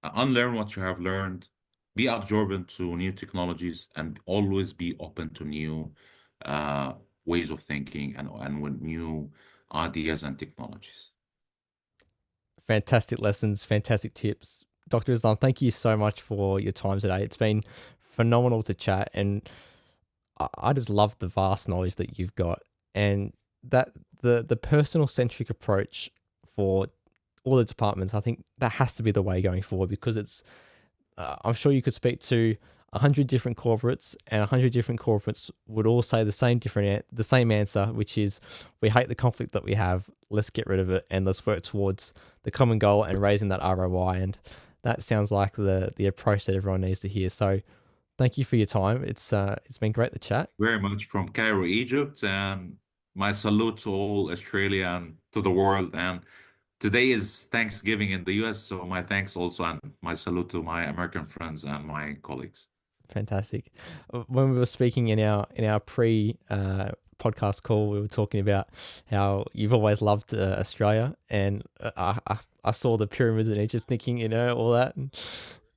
unlearn what you have learned, be absorbent to new technologies, and always be open to new uh, ways of thinking and with new ideas and technologies.
Fantastic lessons, fantastic tips. Dr. Islam, thank you so much for your time today. It's been phenomenal to chat, and I just love the vast knowledge that you've got, and that the personal centric approach for all the departments. I think that has to be the way going forward, because it's I'm sure you could speak to 100 different corporates, and 100 different corporates would all say the same answer, which is, we hate the conflict that we have. Let's get rid of it, and let's work towards the common goal and raising that ROI. And that sounds like the approach that everyone needs to hear. So thank you for your time. It's been great to chat.
Very much from Cairo, Egypt, and my salute to all Australia and to the world. And today is Thanksgiving in the US, so my thanks also and my salute to my American friends and my colleagues.
Fantastic. When we were speaking in our pre podcast call, we were talking about how you've always loved Australia, and I saw the pyramids in Egypt, thinking, all that, and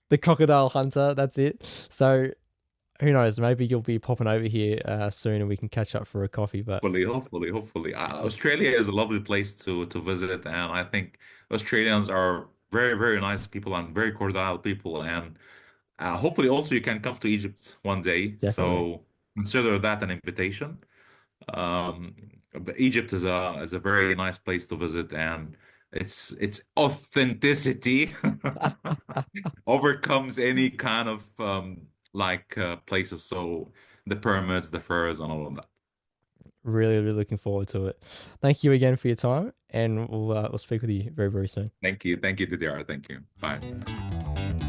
the crocodile hunter. That's it. So who knows? Maybe you'll be popping over here soon, and we can catch up for a coffee. But
Hopefully. Australia is a lovely place to visit, and I think Australians are very, very nice people and very cordial people. And hopefully, also you can come to Egypt one day.
definitely.
So consider that an invitation. Um, but Egypt is a very nice place to visit, and its authenticity overcomes any kind of places. So the pyramids, the pharaohs, and all of that.
Really, really looking forward to it. Thank you again for your time, and we'll speak with you very, very soon.
Thank you, DDR. Thank you. Bye.